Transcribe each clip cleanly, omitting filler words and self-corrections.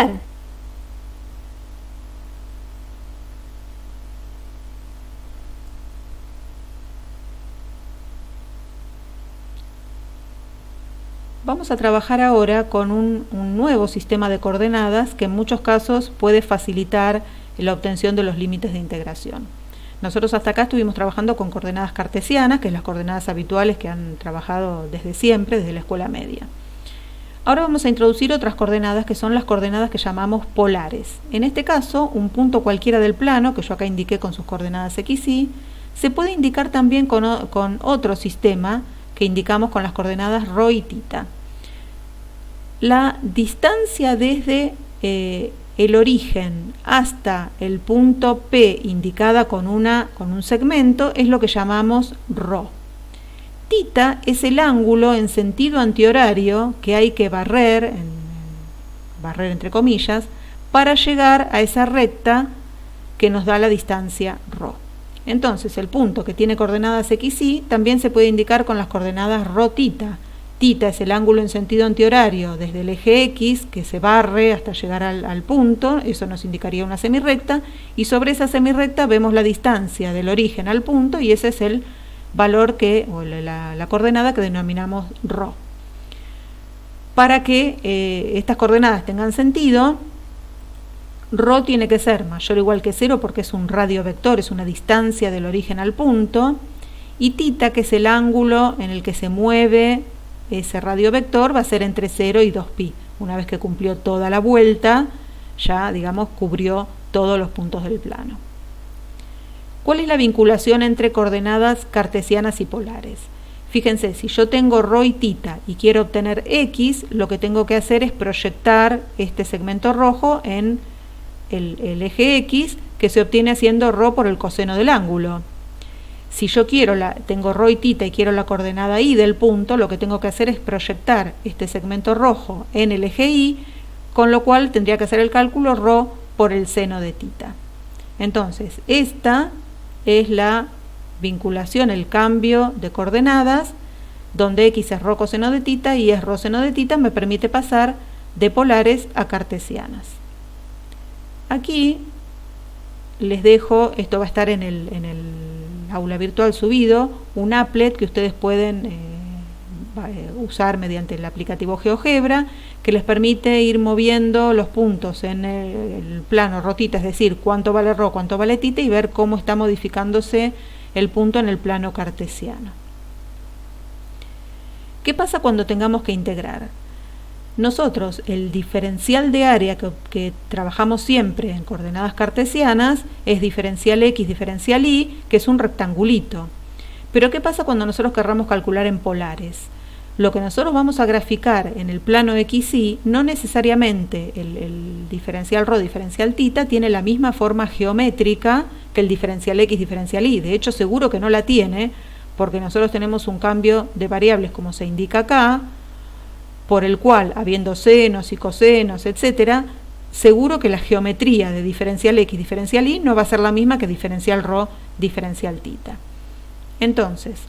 integrar. Vamos a trabajar ahora con un nuevo sistema de coordenadas que en muchos casos puede facilitar la obtención de los límites de integración. Nosotros hasta acá estuvimos trabajando con coordenadas cartesianas, que es las coordenadas habituales que han trabajado desde siempre, desde la escuela media. Ahora vamos a introducir otras coordenadas que son las coordenadas que llamamos polares. En este caso, un punto cualquiera del plano, que yo acá indiqué con sus coordenadas x, y, se puede indicar también con otro sistema que indicamos con las coordenadas ρ y θ. La distancia desde el origen hasta el punto P indicada con un segmento es lo que llamamos ρ. Θ es el ángulo en sentido antihorario que hay que barrer entre comillas, para llegar a esa recta que nos da la distancia ρ. Entonces, el punto que tiene coordenadas x, y también se puede indicar con las coordenadas ρ, θ. Θ es el ángulo en sentido antihorario desde el eje x, que se barre hasta llegar al punto, eso nos indicaría una semirrecta, y sobre esa semirrecta vemos la distancia del origen al punto, y ese es el valor la coordenada que denominamos ρ. Para que estas coordenadas tengan sentido, ρ tiene que ser mayor o igual que 0 porque es un radio vector, es una distancia del origen al punto, y θ, que es el ángulo en el que se mueve ese radio vector, va a ser entre 0 y 2π. Una vez que cumplió toda la vuelta, ya, digamos, cubrió todos los puntos del plano. ¿Cuál es la vinculación entre coordenadas cartesianas y polares? Fíjense, si yo tengo ρ y θ y quiero obtener x, lo que tengo que hacer es proyectar este segmento rojo en el eje x, que se obtiene haciendo ρ por el coseno del ángulo. Si yo tengo ρ y θ y quiero la coordenada y del punto, lo que tengo que hacer es proyectar este segmento rojo en el eje y, con lo cual tendría que hacer el cálculo ρ por el seno de θ. Entonces, esta es la vinculación, el cambio de coordenadas, donde x es ρ coseno de θ y es ρ seno de θ, me permite pasar de polares a cartesianas. Aquí les dejo, esto va a estar en el aula virtual subido, un applet que ustedes pueden usar mediante el aplicativo GeoGebra, que les permite ir moviendo los puntos en el plano ρ, θ, es decir, cuánto vale ρ, cuánto vale θ, y ver cómo está modificándose el punto en el plano cartesiano. ¿Qué pasa cuando tengamos que integrar? Nosotros, el diferencial de área que trabajamos siempre en coordenadas cartesianas es diferencial x, diferencial y, que es un rectangulito. Pero ¿qué pasa cuando nosotros querramos calcular en polares? Lo que nosotros vamos a graficar en el plano x, y, no necesariamente el diferencial ρ, diferencial θ, tiene la misma forma geométrica que el diferencial x, diferencial y. De hecho, seguro que no la tiene, porque nosotros tenemos un cambio de variables, como se indica acá, por el cual, habiendo senos y cosenos, etcétera, seguro que la geometría de diferencial x, diferencial y no va a ser la misma que diferencial ρ, diferencial θ. Entonces,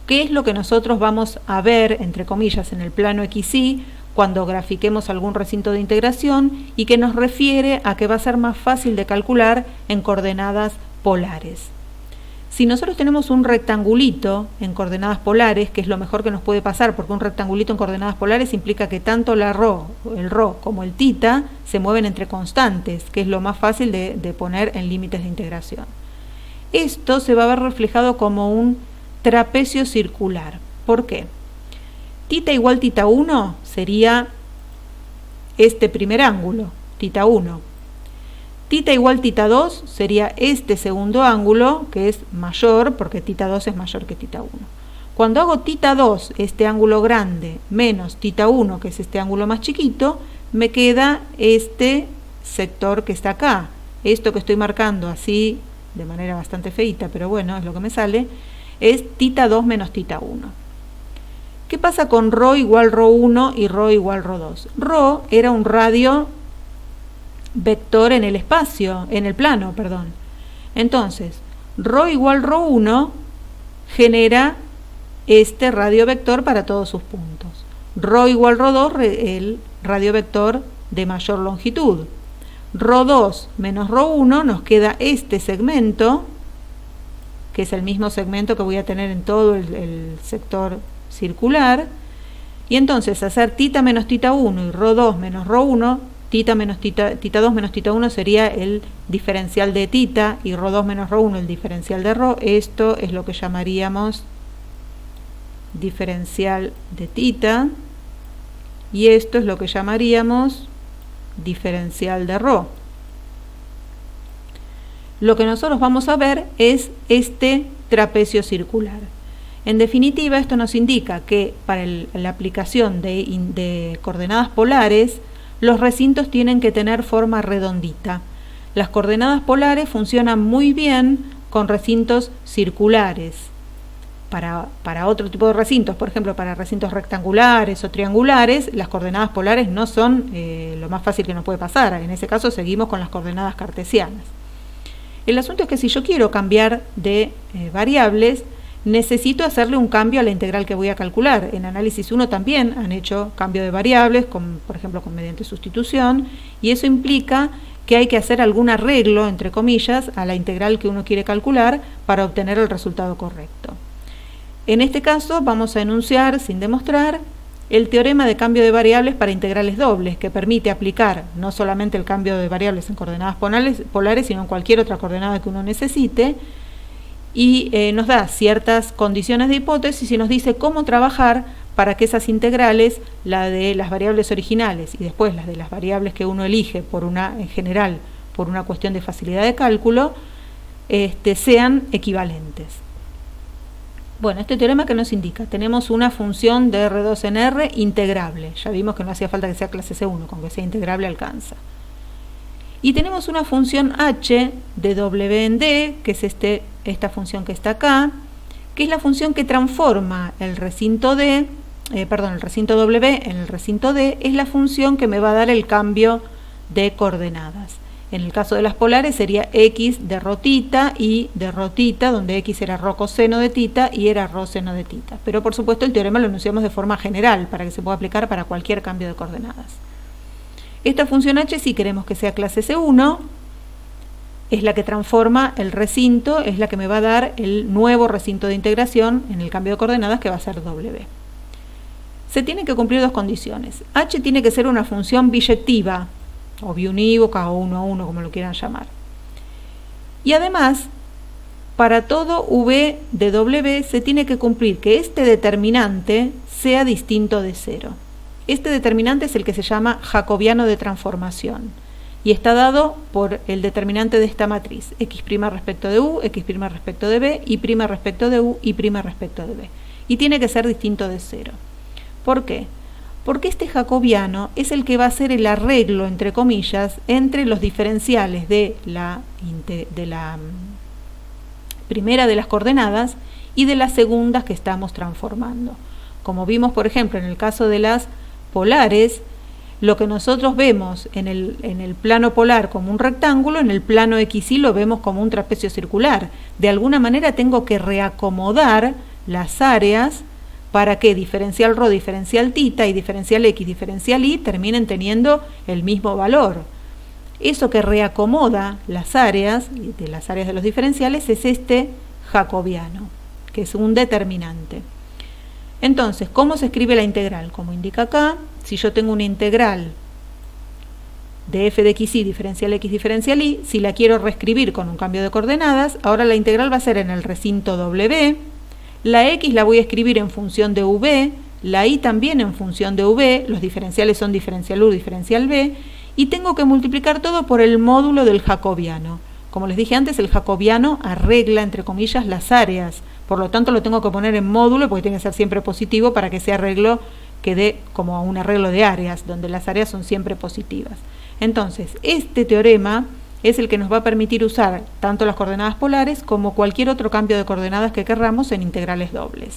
¿qué es lo que nosotros vamos a ver, entre comillas, en el plano x, y cuando grafiquemos algún recinto de integración, y que nos refiere a que va a ser más fácil de calcular en coordenadas polares? Si nosotros tenemos un rectangulito en coordenadas polares, que es lo mejor que nos puede pasar, porque un rectangulito en coordenadas polares implica que tanto el ρ como el θ se mueven entre constantes, que es lo más fácil de poner en límites de integración. Esto se va a ver reflejado como un trapecio circular. ¿Por qué? Θ igual θ1 sería este primer ángulo, θ1. Θ igual θ2 sería este segundo ángulo, que es mayor, porque θ2 es mayor que θ1. Cuando hago θ2, este ángulo grande, menos θ1, que es este ángulo más chiquito, me queda este sector que está acá. Esto que estoy marcando así, de manera bastante feita, pero bueno, es lo que me sale, es θ2 menos θ1. ¿Qué pasa con ρ igual ρ1 y ρ igual ρ2? ρ era un radio vector en el espacio, en el plano, perdón. Entonces, ρ igual ρ1 genera este radio vector para todos sus puntos. Ρ igual ρ2, el radio vector de mayor longitud. Rho2 menos Rho1 nos queda este segmento, que es el mismo segmento que voy a tener en todo el sector circular. Y entonces hacer tita menos tita 1 y Rho2 menos Rho1, tita 2 menos tita 1 sería el diferencial de tita y Rho2 menos Rho1 el diferencial de Rho. Esto es lo que llamaríamos diferencial de tita y esto es lo que llamaríamos diferencial de Rho. Lo que nosotros vamos a ver es este trapecio circular. En definitiva, esto nos indica que para la aplicación de coordenadas polares, los recintos tienen que tener forma redondita. Las coordenadas polares funcionan muy bien con recintos circulares. Para otro tipo de recintos, por ejemplo, para recintos rectangulares o triangulares, las coordenadas polares no son lo más fácil que nos puede pasar. En ese caso seguimos con las coordenadas cartesianas. El asunto es que si yo quiero cambiar de variables, necesito hacerle un cambio a la integral que voy a calcular. En análisis 1 también han hecho cambio de variables, por ejemplo, mediante sustitución, y eso implica que hay que hacer algún arreglo, entre comillas, a la integral que uno quiere calcular para obtener el resultado correcto. En este caso vamos a enunciar, sin demostrar, el teorema de cambio de variables para integrales dobles, que permite aplicar no solamente el cambio de variables en coordenadas polares, sino en cualquier otra coordenada que uno necesite, y nos da ciertas condiciones de hipótesis y nos dice cómo trabajar para que esas integrales, la de las variables originales y después las de las variables que uno elige en general por una cuestión de facilidad de cálculo, sean equivalentes. Bueno, este teorema que nos indica, tenemos una función de R2 en R integrable. Ya vimos que no hacía falta que sea clase C1, con que sea integrable alcanza. Y tenemos una función h de W en D, que es esta función que está acá, que es la función que transforma el recinto W en el recinto D, es la función que me va a dar el cambio de coordenadas. En el caso de las polares sería x de rho tita y de rho tita, donde x era rho coseno de tita y era rho seno de tita. Pero por supuesto el teorema lo enunciamos de forma general para que se pueda aplicar para cualquier cambio de coordenadas. Esta función h, si queremos que sea clase C1, es la que transforma el recinto, es la que me va a dar el nuevo recinto de integración en el cambio de coordenadas que va a ser W. Se tienen que cumplir dos condiciones. H tiene que ser una función biyectiva, o biunívoca, o 1 a 1, como lo quieran llamar. Y además, para todo V de W se tiene que cumplir que este determinante sea distinto de 0. Este determinante es el que se llama jacobiano de transformación y está dado por el determinante de esta matriz, x' respecto de u, x' respecto de b, y' respecto de u, y' respecto de b. Y tiene que ser distinto de 0. ¿Por qué? Porque este jacobiano es el que va a hacer el arreglo, entre comillas, entre los diferenciales de la primera de las coordenadas y de las segundas que estamos transformando. Como vimos, por ejemplo, en el caso de las polares, lo que nosotros vemos en el plano polar como un rectángulo, en el plano XY lo vemos como un trapecio circular. De alguna manera tengo que reacomodar las áreas para que diferencial rho, diferencial tita y diferencial x, diferencial y terminen teniendo el mismo valor. Eso que reacomoda las áreas de los diferenciales es este jacobiano, que es un determinante. Entonces, ¿cómo se escribe la integral? Como indica acá, si yo tengo una integral de f de xy, diferencial x, diferencial y, si la quiero reescribir con un cambio de coordenadas, ahora la integral va a ser en el recinto W, la x la voy a escribir en función de v, la y también en función de v, los diferenciales son diferencial u, diferencial b, y tengo que multiplicar todo por el módulo del jacobiano. Como les dije antes, el jacobiano arregla, entre comillas, las áreas, por lo tanto lo tengo que poner en módulo porque tiene que ser siempre positivo para que ese arreglo quede como un arreglo de áreas, donde las áreas son siempre positivas. Entonces, este teorema es el que nos va a permitir usar tanto las coordenadas polares como cualquier otro cambio de coordenadas que querramos en integrales dobles.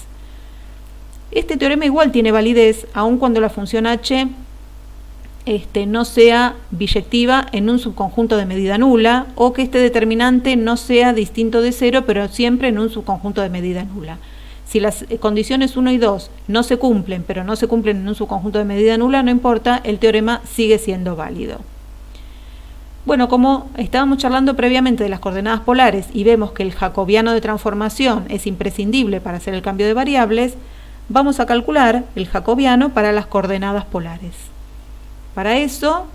Este teorema igual tiene validez aun cuando la función h no sea biyectiva en un subconjunto de medida nula, o que este determinante no sea distinto de 0, pero siempre en un subconjunto de medida nula. Si las condiciones 1 y 2 no se cumplen, pero no se cumplen en un subconjunto de medida nula, no importa, el teorema sigue siendo válido. Bueno, como estábamos charlando previamente de las coordenadas polares y vemos que el jacobiano de transformación es imprescindible para hacer el cambio de variables, vamos a calcular el jacobiano para las coordenadas polares. Para eso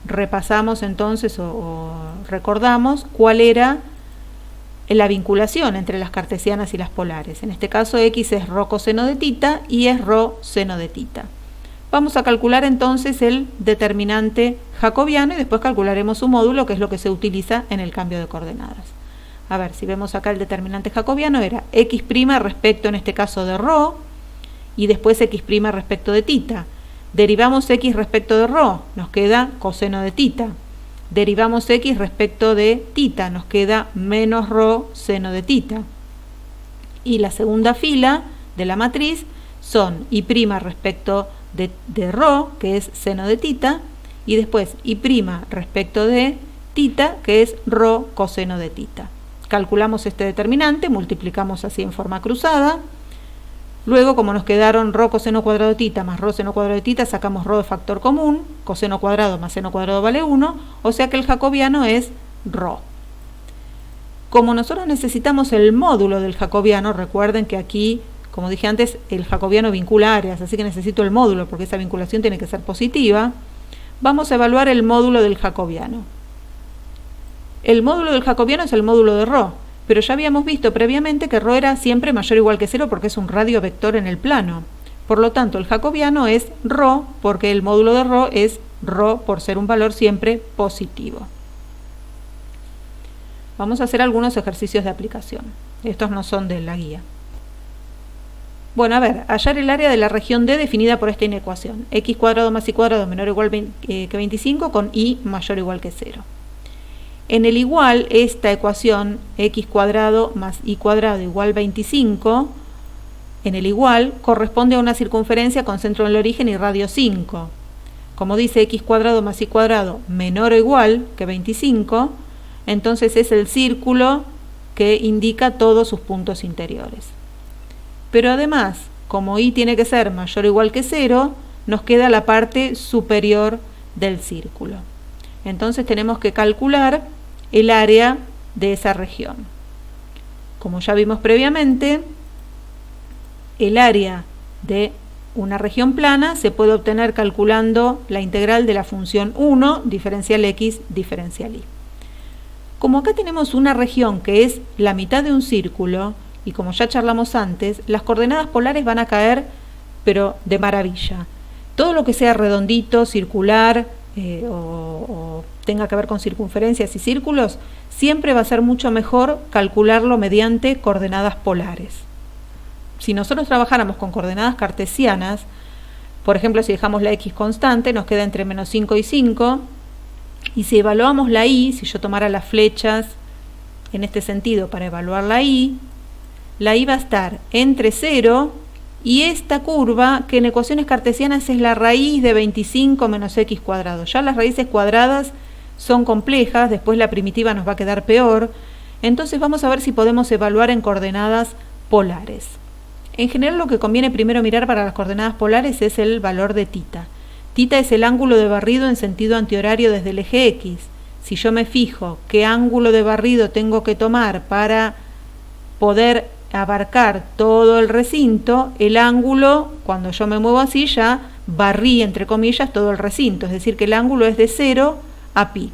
repasamos entonces o recordamos cuál era la vinculación entre las cartesianas y las polares. En este caso x es rho coseno de tita y es rho seno de tita. Vamos a calcular entonces el determinante jacobiano y después calcularemos su módulo, que es lo que se utiliza en el cambio de coordenadas. A ver, si vemos acá el determinante jacobiano era x' respecto en este caso de rho y después x' respecto de tita. Derivamos x respecto de rho, nos queda coseno de tita. Derivamos x respecto de tita, nos queda menos rho seno de tita. Y la segunda fila de la matriz son y' respecto de rho, que es seno de tita, y después y' respecto de tita, que es rho coseno de tita. Calculamos este determinante, multiplicamos así en forma cruzada. Luego, como nos quedaron rho coseno cuadrado de tita más rho seno cuadrado de tita, sacamos rho de factor común, coseno cuadrado más seno cuadrado vale 1, o sea que el jacobiano es rho. Como nosotros necesitamos el módulo del jacobiano, recuerden que aquí, como dije antes, el jacobiano vincula áreas, así que necesito el módulo porque esa vinculación tiene que ser positiva. Vamos a evaluar el módulo del jacobiano. El módulo del jacobiano es el módulo de rho. Pero ya habíamos visto previamente que rho era siempre mayor o igual que 0 porque es un radio vector en el plano. Por lo tanto, el jacobiano es rho porque el módulo de rho es rho por ser un valor siempre positivo. Vamos a hacer algunos ejercicios de aplicación. Estos no son de la guía. Bueno, a ver, hallar el área de la región D definida por esta inecuación. X cuadrado más y cuadrado menor o igual que 25 con y mayor o igual que 0. En el igual, esta ecuación x cuadrado más y cuadrado igual 25, en el igual corresponde a una circunferencia con centro en el origen y radio 5. Como dice x cuadrado más y cuadrado menor o igual que 25, entonces es el círculo que indica todos sus puntos interiores. Pero además, como y tiene que ser mayor o igual que 0, nos queda la parte superior del círculo. Entonces tenemos que calcular el área de esa región. Como ya vimos previamente, el área de una región plana se puede obtener calculando la integral de la función 1 diferencial x diferencial y. Como acá tenemos una región que es la mitad de un círculo, y como ya charlamos antes, las coordenadas polares van a caer, pero de maravilla. Todo lo que sea redondito, circular, o tenga que ver con circunferencias y círculos, siempre va a ser mucho mejor calcularlo mediante coordenadas polares. Si nosotros trabajáramos con coordenadas cartesianas, por ejemplo, si dejamos la x constante, nos queda entre menos 5 y 5, y si evaluamos la y, si yo tomara las flechas en este sentido para evaluar la y va a estar entre 0 y esta curva, que en ecuaciones cartesianas es la raíz de 25 menos x cuadrado. Ya las raíces cuadradas son complejas, después la primitiva nos va a quedar peor. Entonces vamos a ver si podemos evaluar en coordenadas polares. En general lo que conviene primero mirar para las coordenadas polares es el valor de tita. Tita es el ángulo de barrido en sentido antihorario desde el eje X. Si yo me fijo qué ángulo de barrido tengo que tomar para poder abarcar todo el recinto, el ángulo, cuando yo me muevo así, ya barrí, entre comillas, todo el recinto. Es decir, que el ángulo es de 0 a pi.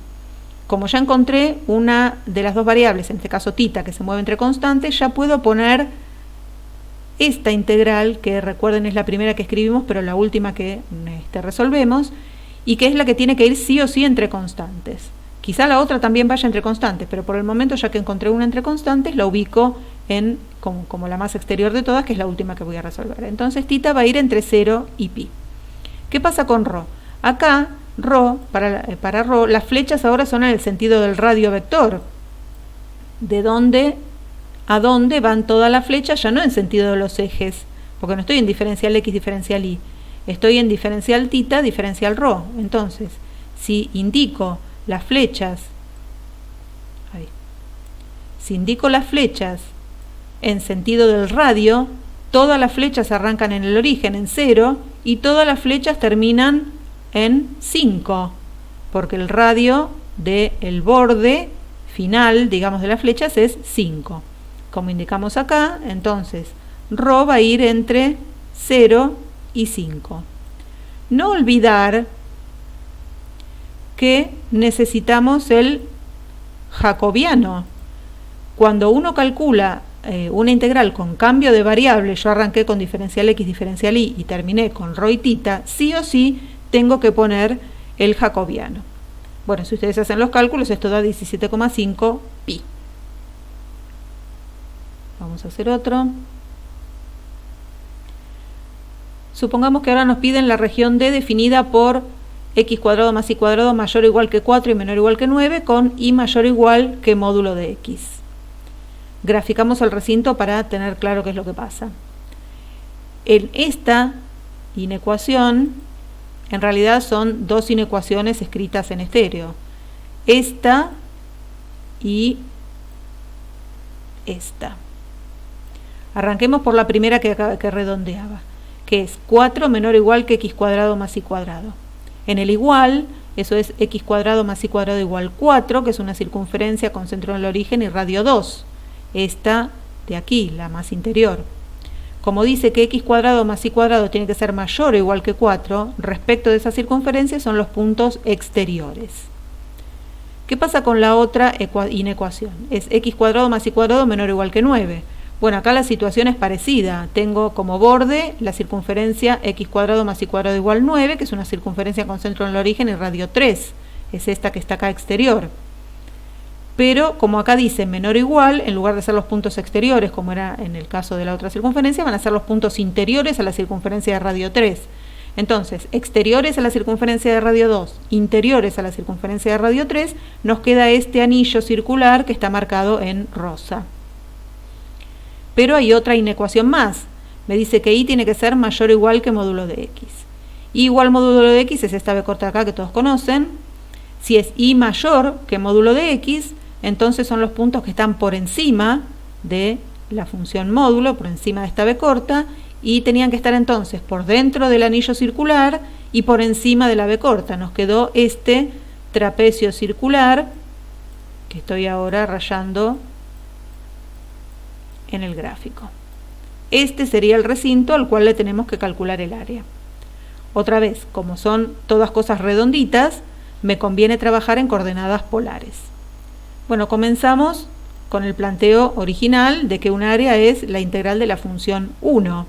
Como ya encontré una de las dos variables, en este caso tita, que se mueve entre constantes, ya puedo poner esta integral, que recuerden es la primera que escribimos, pero la última que resolvemos, y que es la que tiene que ir sí o sí entre constantes. Quizá la otra también vaya entre constantes, pero por el momento, ya que encontré una entre constantes, la ubico en como la más exterior de todas, que es la última que voy a resolver. Entonces tita va a ir entre 0 y pi. ¿Qué pasa con rho? Acá, rho, para rho, las flechas ahora son en el sentido del radio vector. ¿De dónde a dónde van todas las flechas? Ya no en sentido de los ejes, porque no estoy en diferencial x, diferencial y. Estoy en diferencial tita, diferencial rho. Entonces, si indico las flechas, si indico las flechas en sentido del radio, todas las flechas arrancan en el origen en 0 y todas las flechas terminan en 5, porque el radio del borde final, digamos, de las flechas es 5. Como indicamos acá, entonces, ρ va a ir entre 0 y 5. No olvidar que necesitamos el jacobiano. Cuando uno calcula una integral con cambio de variable, yo arranqué con diferencial x, diferencial y terminé con ρ y θ, sí o sí tengo que poner el jacobiano. Bueno, si ustedes hacen los cálculos, esto da 17,5 pi. Vamos a hacer otro. Supongamos que ahora nos piden la región D definida por x cuadrado más y cuadrado mayor o igual que 4 y menor o igual que 9 con y mayor o igual que módulo de x. Graficamos el recinto para tener claro qué es lo que pasa. En esta inecuación, en realidad son dos inecuaciones escritas en estéreo. Esta y esta. Arranquemos por la primera que redondeaba, que es 4 menor o igual que x cuadrado más y cuadrado. En el igual, eso es x cuadrado más y cuadrado igual 4, que es una circunferencia con centro en el origen y radio 2. Esta de aquí, la más interior. Como dice que x cuadrado más y cuadrado tiene que ser mayor o igual que 4, respecto de esa circunferencia son los puntos exteriores. ¿Qué pasa con la otra inecuación? Es x cuadrado más y cuadrado menor o igual que 9. Bueno, acá la situación es parecida. Tengo como borde la circunferencia x cuadrado más y cuadrado igual 9, que es una circunferencia con centro en el origen y radio 3. Es esta que está acá exterior. Pero como acá dice menor o igual, en lugar de ser los puntos exteriores, como era en el caso de la otra circunferencia, van a ser los puntos interiores a la circunferencia de radio 3. Entonces, exteriores a la circunferencia de radio 2, interiores a la circunferencia de radio 3, nos queda este anillo circular que está marcado en rosa. Pero hay otra inecuación más. Me dice que y tiene que ser mayor o igual que módulo de x. Y igual módulo de x es esta b corta acá que todos conocen. Si es y mayor que módulo de x, entonces son los puntos que están por encima de la función módulo, por encima de esta b corta, y tenían que estar entonces por dentro del anillo circular y por encima de la b corta. Nos quedó este trapecio circular que estoy ahora rayando en el gráfico. Este sería el recinto al cual le tenemos que calcular el área. Otra vez, como son todas cosas redonditas, me conviene trabajar en coordenadas polares. Bueno, comenzamos con el planteo original de que un área es la integral de la función 1.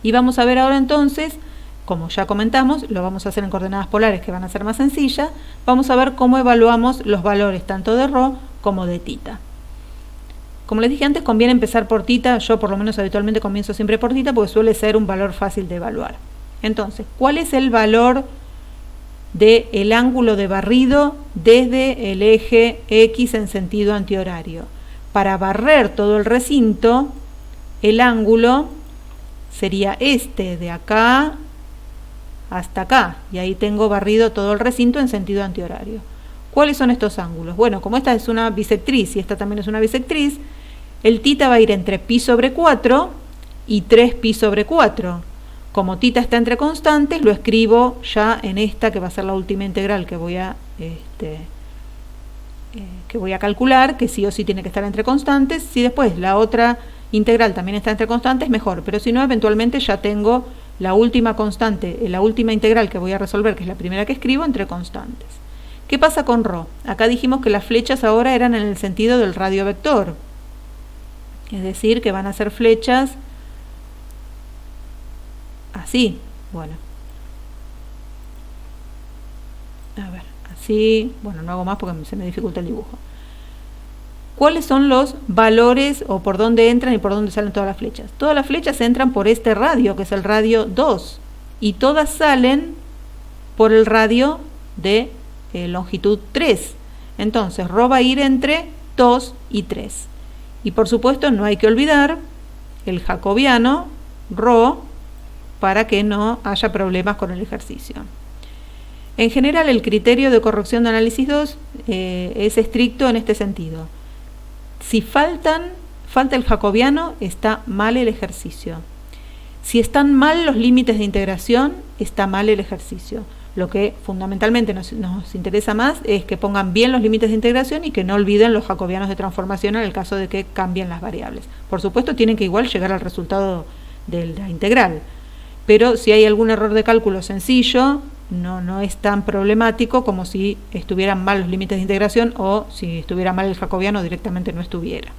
Y vamos a ver ahora entonces, como ya comentamos, lo vamos a hacer en coordenadas polares que van a ser más sencillas, vamos a ver cómo evaluamos los valores tanto de ρ como de θ. Como les dije antes, conviene empezar por θ. Yo por lo menos habitualmente comienzo siempre por θ porque suele ser un valor fácil de evaluar. Entonces, ¿cuál es el valor del ángulo de barrido desde el eje X en sentido antihorario? Para barrer todo el recinto, el ángulo sería este de acá hasta acá. Y ahí tengo barrido todo el recinto en sentido antihorario. ¿Cuáles son estos ángulos? Bueno, como esta es una bisectriz y esta también es una bisectriz, el θ va a ir entre pi sobre 4 y 3 pi sobre 4. Como θ está entre constantes, lo escribo ya en esta que va a ser la última integral que voy a calcular, que sí o sí tiene que estar entre constantes. Si después la otra integral también está entre constantes, mejor, pero si no, eventualmente ya tengo la última constante, la última integral que voy a resolver, que es la primera que escribo, entre constantes. ¿Qué pasa con ρ? Acá dijimos que las flechas ahora eran en el sentido del radio vector, es decir, que van a ser flechas así. Bueno, a ver, así, bueno, no hago más porque se me dificulta el dibujo. ¿Cuáles son los valores o por dónde entran y por dónde salen todas las flechas? Todas las flechas entran por este radio, que es el radio 2, y todas salen por el radio de longitud 3. Entonces, ρ va a ir entre 2 y 3. Y por supuesto, no hay que olvidar el jacobiano ρ para que no haya problemas con el ejercicio. En general, el criterio de corrección de análisis 2 es estricto en este sentido. Si faltan falta el jacobiano, está mal el ejercicio. Si están mal los límites de integración, está mal el ejercicio. Lo que fundamentalmente nos interesa más es que pongan bien los límites de integración y que no olviden los jacobianos de transformación en el caso de que cambien las variables. Por supuesto, tienen que igual llegar al resultado de la integral, pero si hay algún error de cálculo sencillo, no es tan problemático como si estuvieran mal los límites de integración o si estuviera mal el jacobiano directamente no estuviera.